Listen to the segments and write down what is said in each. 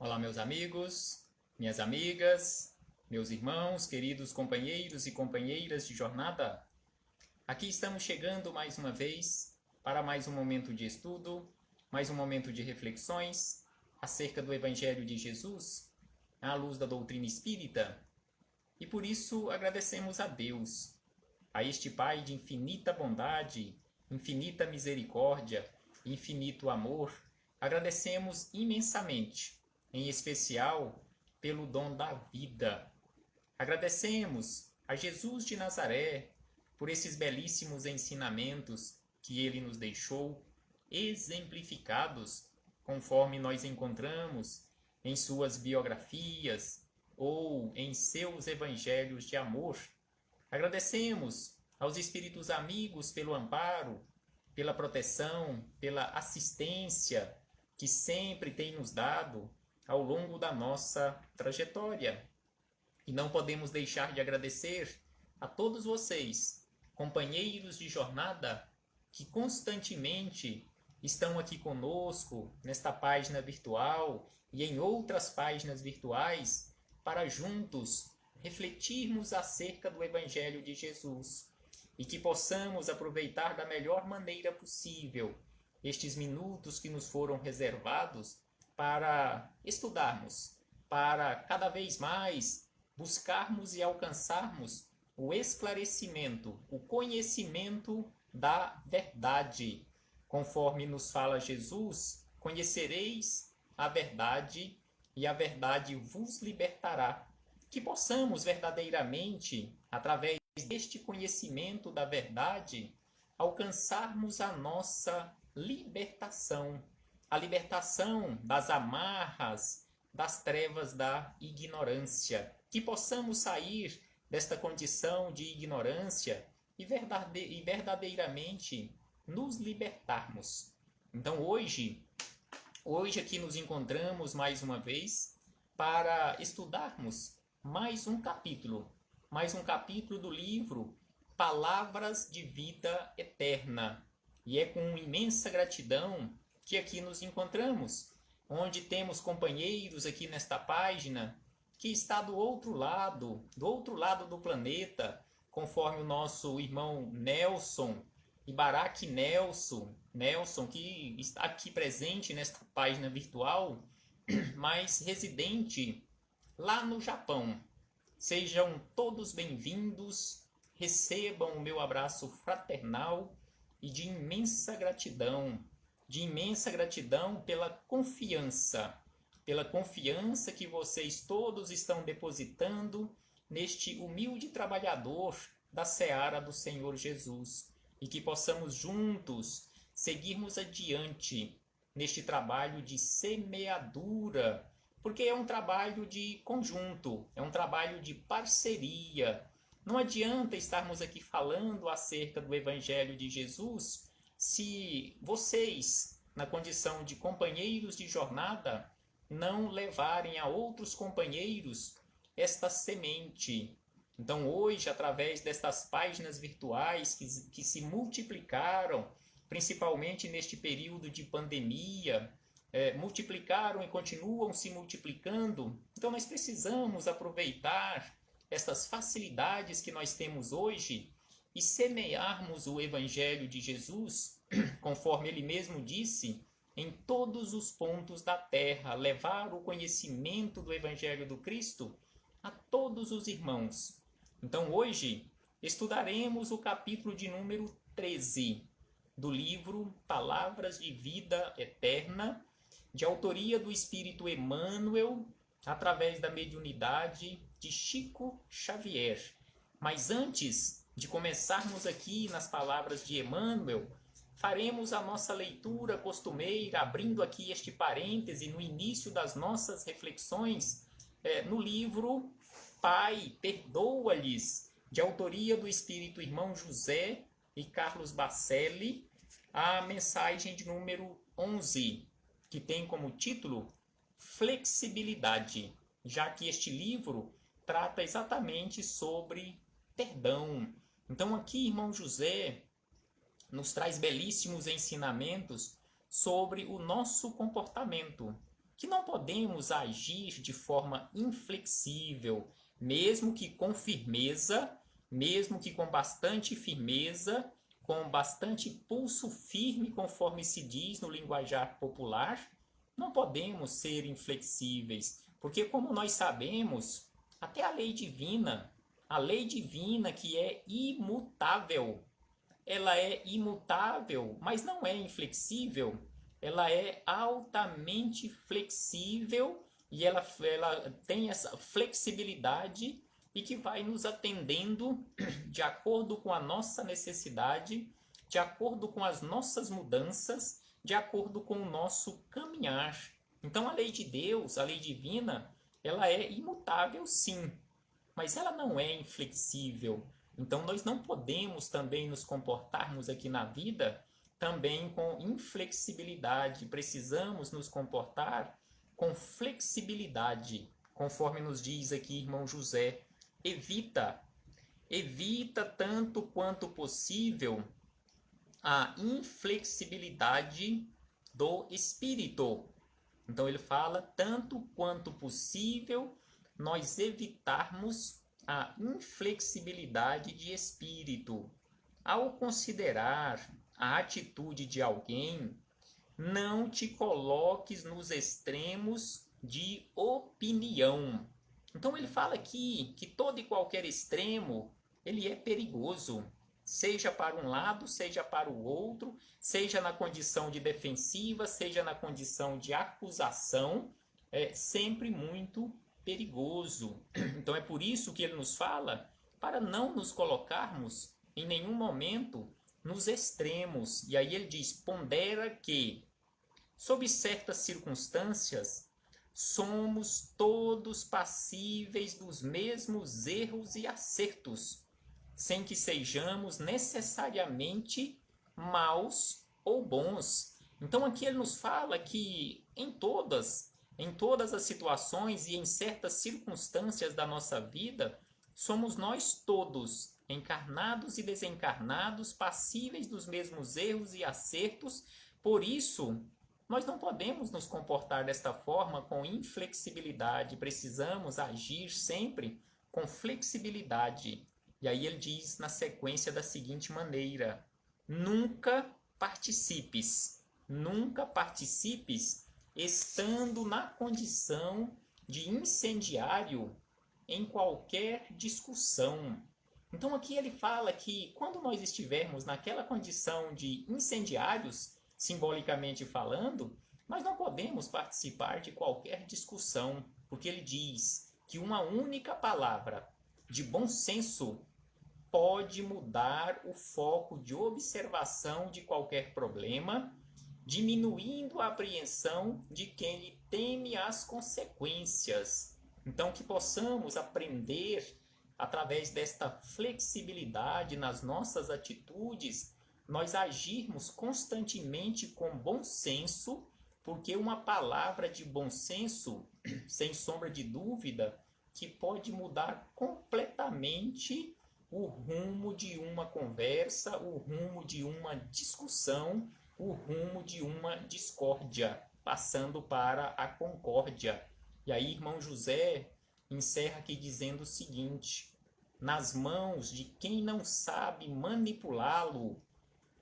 Olá, meus amigos, minhas amigas, meus irmãos, queridos companheiros e companheiras de jornada. Aqui estamos chegando mais uma vez para mais um momento de estudo, mais um momento de reflexões acerca do Evangelho de Jesus, à luz da doutrina espírita. E por isso agradecemos a Deus, a este Pai de infinita bondade, infinita misericórdia, infinito amor. Agradecemos imensamente, em especial pelo dom da vida. Agradecemos a Jesus de Nazaré por esses belíssimos ensinamentos que ele nos deixou, exemplificados conforme nós encontramos em suas biografias ou em seus evangelhos de amor. Agradecemos aos espíritos amigos pelo amparo, pela proteção, pela assistência que sempre tem nos dado ao longo da nossa trajetória. E não podemos deixar de agradecer a todos vocês, companheiros de jornada, que constantemente estão aqui conosco nesta página virtual e em outras páginas virtuais para juntos refletirmos acerca do Evangelho de Jesus e que possamos aproveitar da melhor maneira possível estes minutos que nos foram reservados para estudarmos, para cada vez mais buscarmos e alcançarmos o esclarecimento, o conhecimento da verdade. Conforme nos fala Jesus, conhecereis a verdade e a verdade vos libertará. Que possamos verdadeiramente, através deste conhecimento da verdade, alcançarmos a nossa libertação, a libertação das amarras, das trevas da ignorância. Que possamos sair desta condição de ignorância e verdadeiramente nos libertarmos. Então hoje aqui nos encontramos mais uma vez para estudarmos mais um capítulo do livro Palavras de Vida Eterna. E é com imensa gratidão que aqui nos encontramos, onde temos companheiros aqui nesta página que está do outro lado do planeta, conforme o nosso irmão Nelson, Ibaraki Nelson, que está aqui presente nesta página virtual, mas residente lá no Japão. Sejam todos bem-vindos, recebam o meu abraço fraternal e de imensa gratidão pela confiança que vocês todos estão depositando neste humilde trabalhador da seara do Senhor Jesus, e que possamos juntos seguirmos adiante neste trabalho de semeadura, porque é um trabalho de conjunto, é um trabalho de parceria. Não adianta estarmos aqui falando acerca do Evangelho de Jesus se vocês, na condição de companheiros de jornada, não levarem a outros companheiros esta semente. Então hoje, através destas páginas virtuais que se multiplicaram, principalmente neste período de pandemia, multiplicaram e continuam se multiplicando. Então nós precisamos aproveitar estas facilidades que nós temos hoje e semearmos o Evangelho de Jesus, conforme ele mesmo disse, em todos os pontos da terra, levar o conhecimento do Evangelho do Cristo a todos os irmãos. Então hoje estudaremos o capítulo de número 13 do livro Palavras de Vida Eterna, de autoria do Espírito Emmanuel, através da mediunidade de Chico Xavier. Mas antes de começarmos aqui nas palavras de Emmanuel, faremos a nossa leitura costumeira, abrindo aqui este parêntese no início das nossas reflexões, no livro Pai, Perdoa-lhes, de autoria do Espírito Irmão José e Carlos Bacelli, a mensagem de número 11, que tem como título Flexibilidade, já que este livro trata exatamente sobre perdão. Então aqui, irmão José nos traz belíssimos ensinamentos sobre o nosso comportamento, que não podemos agir de forma inflexível, mesmo que com firmeza, mesmo que com bastante firmeza, com bastante pulso firme, conforme se diz no linguajar popular, não podemos ser inflexíveis, porque como nós sabemos, até a lei divina que é imutável, ela é imutável, mas não é inflexível, ela é altamente flexível e ela tem essa flexibilidade e que vai nos atendendo de acordo com a nossa necessidade, de acordo com as nossas mudanças, de acordo com o nosso caminhar. Então a lei de Deus, a lei divina, ela é imutável sim, mas ela não é inflexível. Então nós não podemos também nos comportarmos aqui na vida também com inflexibilidade. Precisamos nos comportar com flexibilidade, conforme nos diz aqui irmão José. Evita tanto quanto possível a inflexibilidade do espírito. Então ele fala, tanto quanto possível, nós evitarmos a inflexibilidade de espírito. Ao considerar a atitude de alguém, não te coloques nos extremos de opinião. Então ele fala aqui que todo e qualquer extremo, ele é perigoso, seja para um lado, seja para o outro, seja na condição de defensiva, seja na condição de acusação, é sempre muito perigoso. Então é por isso que ele nos fala para não nos colocarmos em nenhum momento nos extremos. E aí ele diz, pondera que, sob certas circunstâncias, somos todos passíveis dos mesmos erros e acertos, sem que sejamos necessariamente maus ou bons. Então aqui ele nos fala que em todas as situações e em certas circunstâncias da nossa vida, somos nós todos, encarnados e desencarnados, passíveis dos mesmos erros e acertos. Por isso, nós não podemos nos comportar desta forma com inflexibilidade, precisamos agir sempre com flexibilidade. E aí ele diz na sequência da seguinte maneira, nunca participes estando na condição de incendiário em qualquer discussão. Então aqui ele fala que quando nós estivermos naquela condição de incendiários, simbolicamente falando, nós não podemos participar de qualquer discussão, porque ele diz que uma única palavra de bom senso pode mudar o foco de observação de qualquer problema, diminuindo a apreensão de quem lhe teme as consequências. Então, que possamos aprender, através desta flexibilidade nas nossas atitudes, nós agirmos constantemente com bom senso, porque uma palavra de bom senso, sem sombra de dúvida, que pode mudar completamente o rumo de uma conversa, o rumo de uma discussão, o rumo de uma discórdia, passando para a concórdia. E aí, irmão José encerra aqui dizendo o seguinte, nas mãos de quem não sabe manipulá-lo,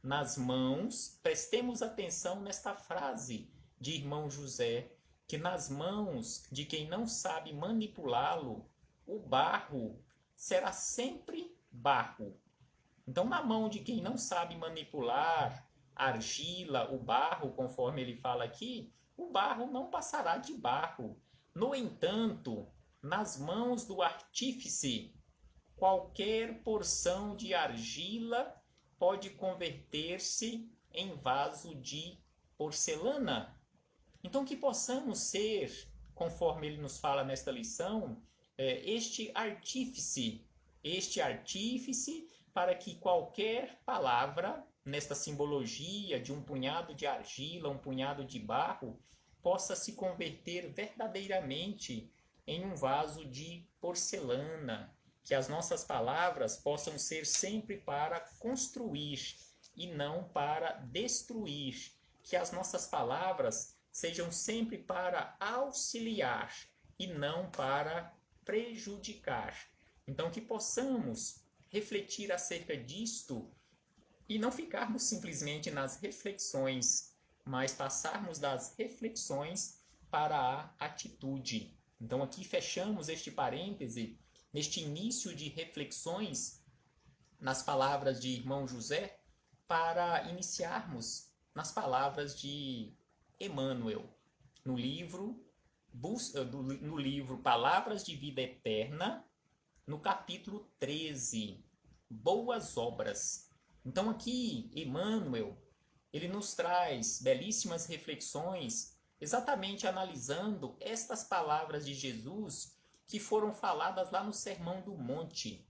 nas mãos, prestemos atenção nesta frase de irmão José, que nas mãos de quem não sabe manipulá-lo, o barro será sempre barro. Então, na mão de quem não sabe manipular a argila, o barro, conforme ele fala aqui, o barro não passará de barro. No entanto, nas mãos do artífice, qualquer porção de argila pode converter-se em vaso de porcelana. Então, que possamos ser, conforme ele nos fala nesta lição, este artífice para que qualquer palavra, nesta simbologia de um punhado de argila, um punhado de barro, possa se converter verdadeiramente em um vaso de porcelana, que as nossas palavras possam ser sempre para construir e não para destruir, que as nossas palavras sejam sempre para auxiliar e não para prejudicar. Então, que possamos refletir acerca disto e não ficarmos simplesmente nas reflexões, mas passarmos das reflexões para a atitude. Então, aqui fechamos este parêntese, neste início de reflexões, nas palavras de irmão José, para iniciarmos nas palavras de Emmanuel, no livro Palavras de Vida Eterna, no capítulo 13, Boas Obras. Então aqui, Emmanuel, ele nos traz belíssimas reflexões, exatamente analisando estas palavras de Jesus que foram faladas lá no Sermão do Monte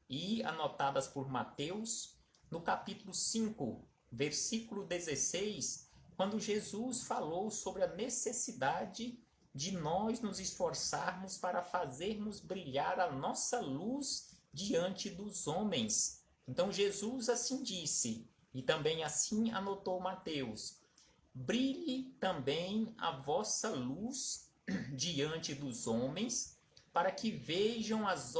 e anotadas por Mateus, no capítulo 5, versículo 16, quando Jesus falou sobre a necessidade de nós nos esforçarmos para fazermos brilhar a nossa luz diante dos homens. Então Jesus assim disse, e também assim anotou Mateus: brilhe também a vossa luz diante dos homens, para que vejam as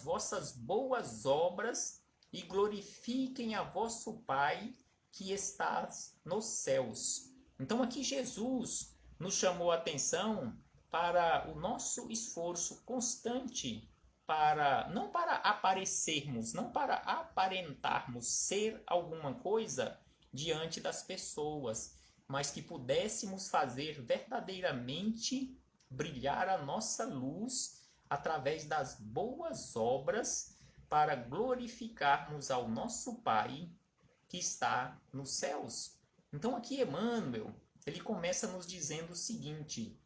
vossas boas obras e glorifiquem a vosso Pai que estás nos céus. Então aqui Jesus nos chamou a atenção para o nosso esforço constante, não para aparecermos, não para aparentarmos ser alguma coisa diante das pessoas, mas que pudéssemos fazer verdadeiramente brilhar a nossa luz através das boas obras para glorificarmos ao nosso Pai que está nos céus. Então aqui Emmanuel, ele começa nos dizendo o seguinte: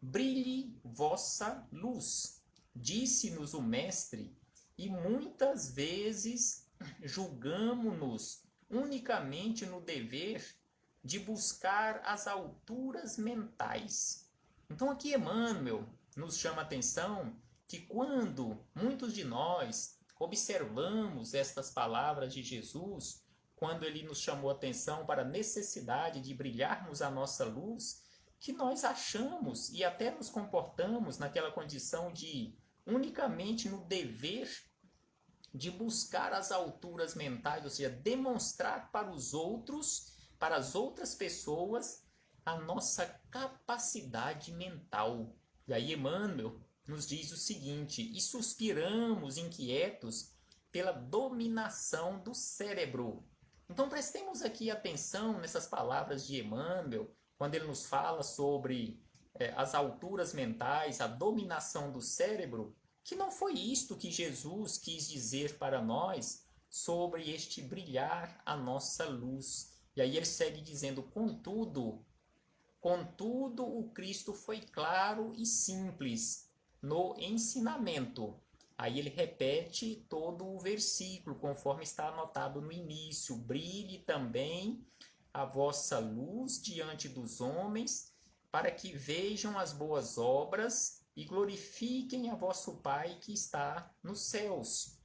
brilhe vossa luz, disse-nos o Mestre, e muitas vezes julgamo-nos unicamente no dever de buscar as alturas mentais. Então aqui Emmanuel nos chama a atenção que quando muitos de nós observamos estas palavras de Jesus, quando ele nos chamou a atenção para a necessidade de brilharmos a nossa luz, que nós achamos e até nos comportamos naquela condição de unicamente no dever de buscar as alturas mentais, ou seja, demonstrar para os outros, para as outras pessoas, a nossa capacidade mental. E aí Emmanuel nos diz o seguinte: e suspiramos inquietos pela dominação do cérebro. Então prestemos aqui atenção nessas palavras de Emmanuel, quando ele nos fala sobre as alturas mentais, a dominação do cérebro, que não foi isto que Jesus quis dizer para nós sobre este brilhar a nossa luz. E aí ele segue dizendo: contudo, o Cristo foi claro e simples no ensinamento. Aí ele repete todo o versículo, conforme está anotado no início: brilhe também a vossa luz diante dos homens, para que vejam as boas obras e glorifiquem a vosso Pai que está nos céus.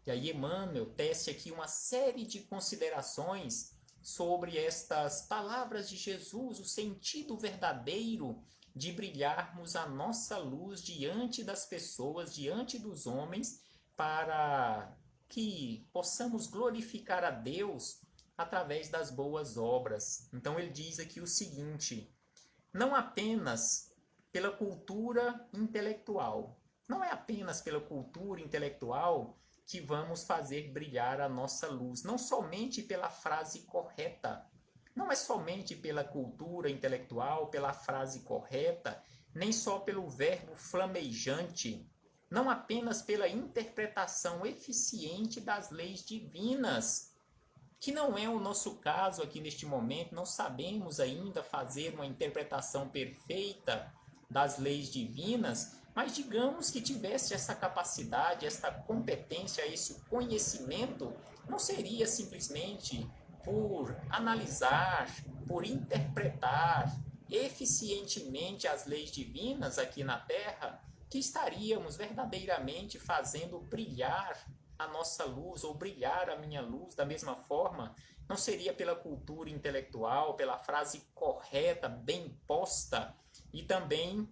E aí Emmanuel tece aqui uma série de considerações sobre estas palavras de Jesus, o sentido verdadeiro de brilharmos a nossa luz diante das pessoas, diante dos homens, para que possamos glorificar a Deus através das boas obras. Então ele diz aqui o seguinte: não apenas pela cultura intelectual, não é apenas pela cultura intelectual que vamos fazer brilhar a nossa luz, não somente pela frase correta, não é somente pela cultura intelectual, pela frase correta, nem só pelo verbo flamejante, não apenas pela interpretação eficiente das leis divinas, que não é o nosso caso aqui neste momento, não sabemos ainda fazer uma interpretação perfeita das leis divinas, mas digamos que tivesse essa capacidade, essa competência, esse conhecimento, não seria simplesmente por analisar, por interpretar eficientemente as leis divinas aqui na Terra, que estaríamos verdadeiramente fazendo brilhar a nossa luz, ou brilhar a minha luz, da mesma forma Não seria pela cultura intelectual, pela frase correta, bem posta, e também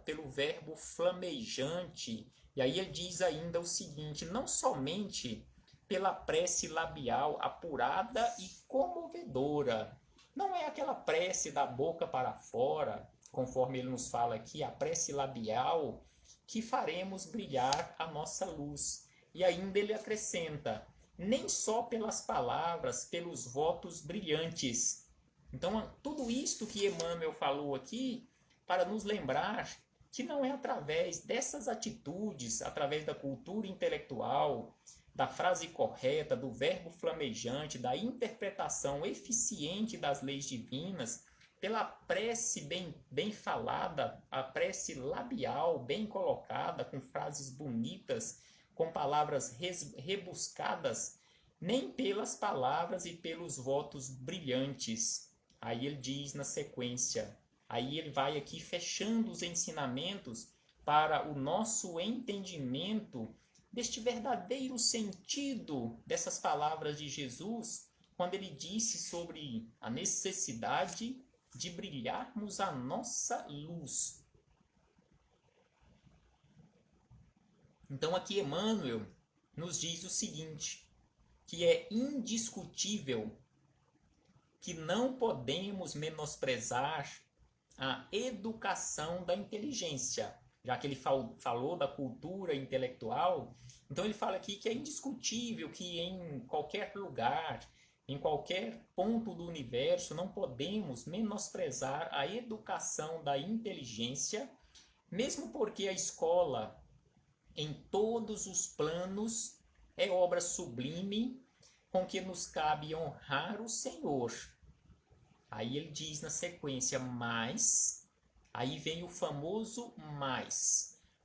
pelo verbo flamejante. E aí ele diz ainda o seguinte: não somente pela prece labial apurada e comovedora. Não é aquela prece da boca para fora, conforme ele nos fala aqui, a prece labial, que faremos brilhar a nossa luz. E ainda ele acrescenta: nem só pelas palavras, pelos votos brilhantes. Então, tudo isto que Emmanuel falou aqui, para nos lembrar que não é através dessas atitudes, através da cultura intelectual, da frase correta, do verbo flamejante, da interpretação eficiente das leis divinas, pela prece bem falada, a prece labial bem colocada, com frases bonitas, com palavras rebuscadas, nem pelas palavras e pelos votos brilhantes. Aí ele diz na sequência, aí ele vai aqui fechando os ensinamentos para o nosso entendimento deste verdadeiro sentido dessas palavras de Jesus, quando ele disse sobre a necessidade de brilharmos a nossa luz. Então aqui Emmanuel nos diz o seguinte, que é indiscutível que não podemos menosprezar a educação da inteligência, já que ele falou da cultura intelectual. Então ele fala aqui que é indiscutível que em qualquer lugar, em qualquer ponto do universo, não podemos menosprezar a educação da inteligência, mesmo porque a escola, em todos os planos, é obra sublime com que nos cabe honrar o Senhor. Aí ele diz na sequência, mas, aí vem o famoso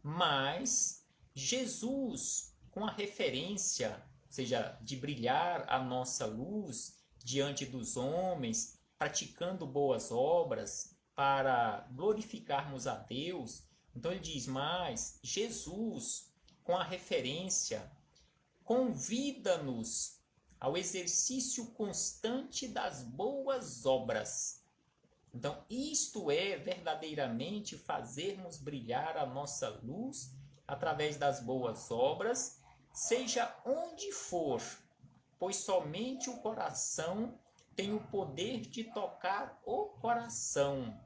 mas Jesus, com a referência, ou seja, de brilhar a nossa luz diante dos homens, praticando boas obras para glorificarmos a Deus. Então ele diz, mas Jesus, com a referência, convida-nos ao exercício constante das boas obras. Então, isto é verdadeiramente fazermos brilhar a nossa luz através das boas obras, seja onde for, pois somente o coração tem o poder de tocar o coração.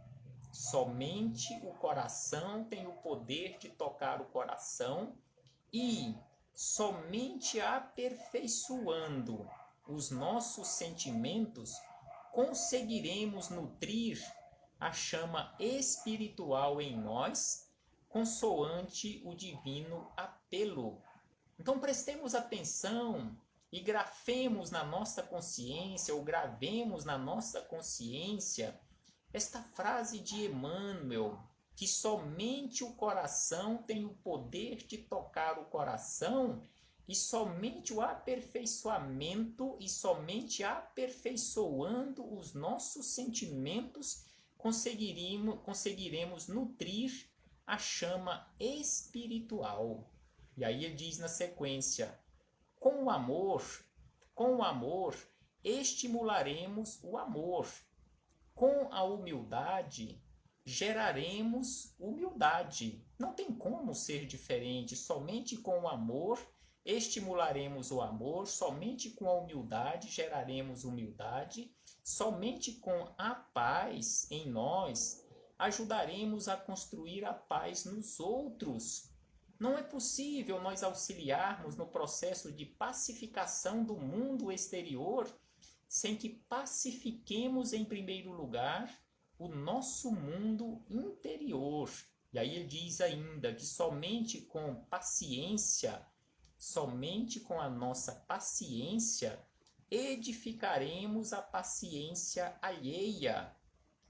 Somente o coração tem o poder de tocar o coração e somente aperfeiçoando os nossos sentimentos conseguiremos nutrir a chama espiritual em nós, consoante o divino apelo. Então prestemos atenção e grafemos na nossa consciência, ou gravemos na nossa consciência, esta frase de Emmanuel, que somente o coração tem o poder de tocar o coração, e somente o aperfeiçoamento e somente aperfeiçoando os nossos sentimentos conseguiremos nutrir a chama espiritual. E aí ele diz na sequência, com o amor, estimularemos o amor. Com a humildade, geraremos humildade. Não tem como ser diferente, somente com o amor estimularemos o amor, somente com a humildade geraremos humildade, somente com a paz em nós ajudaremos a construir a paz nos outros. Não é possível nós auxiliarmos no processo de pacificação do mundo exterior sem que pacifiquemos em primeiro lugar o nosso mundo interior. E aí ele diz ainda que somente com paciência, somente com a nossa paciência, edificaremos a paciência alheia.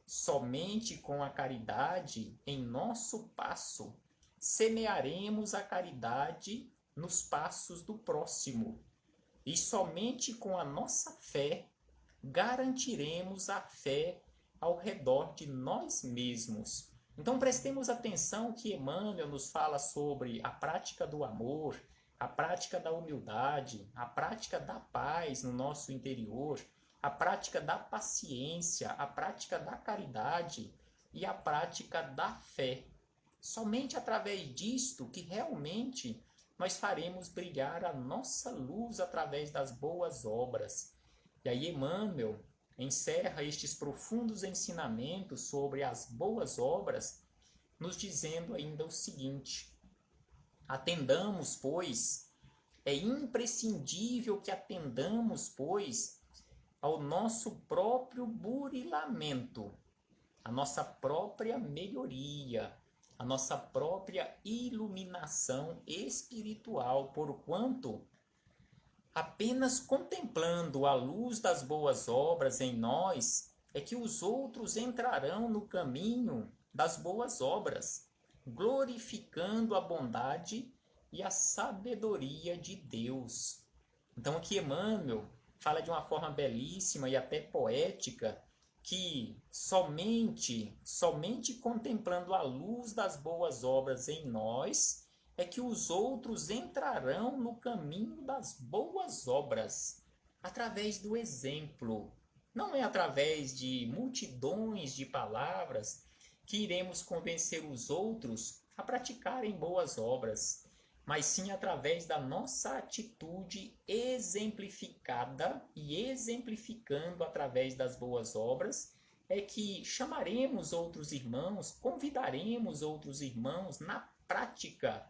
Somente com a caridade em nosso passo, semearemos a caridade nos passos do próximo. E somente com a nossa fé, garantiremos a fé ao redor de nós mesmos. Então prestemos atenção que Emmanuel nos fala sobre a prática do amor, a prática da humildade, a prática da paz no nosso interior, a prática da paciência, a prática da caridade e a prática da fé. Somente através disto que realmente nós faremos brilhar a nossa luz através das boas obras. E aí Emmanuel encerra estes profundos ensinamentos sobre as boas obras, nos dizendo ainda o seguinte: atendamos, pois, é imprescindível que atendamos, pois, ao nosso próprio burilamento, a nossa própria melhoria, a nossa própria iluminação espiritual, porquanto apenas contemplando a luz das boas obras em nós é que os outros entrarão no caminho das boas obras, glorificando a bondade e a sabedoria de Deus. Então aqui Emmanuel fala de uma forma belíssima e até poética que somente contemplando a luz das boas obras em nós é que os outros entrarão no caminho das boas obras, através do exemplo. Não é através de multidões de palavras que iremos convencer os outros a praticarem boas obras, mas sim através da nossa atitude exemplificada e exemplificando através das boas obras, é que chamaremos outros irmãos, convidaremos outros irmãos na prática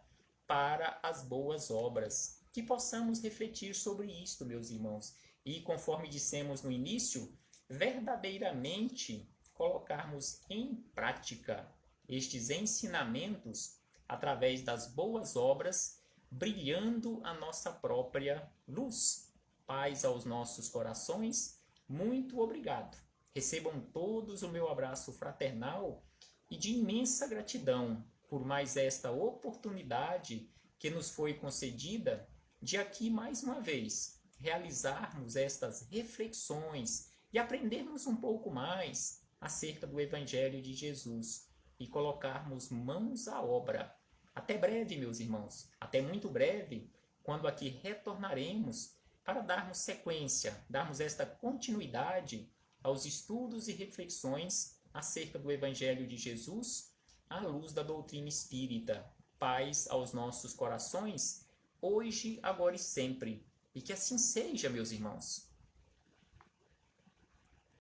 para as boas obras. Que possamos refletir sobre isto, meus irmãos, e conforme dissemos no início, verdadeiramente colocarmos em prática estes ensinamentos através das boas obras, brilhando a nossa própria luz. Paz aos nossos corações, muito obrigado. Recebam todos o meu abraço fraternal e de imensa gratidão por mais esta oportunidade que nos foi concedida de aqui mais uma vez realizarmos estas reflexões e aprendermos um pouco mais acerca do Evangelho de Jesus e colocarmos mãos à obra. Até breve, meus irmãos, até muito breve, quando aqui retornaremos para darmos sequência, darmos esta continuidade aos estudos e reflexões acerca do Evangelho de Jesus, à luz da doutrina espírita. Paz aos nossos corações, hoje, agora e sempre. E que assim seja, meus irmãos.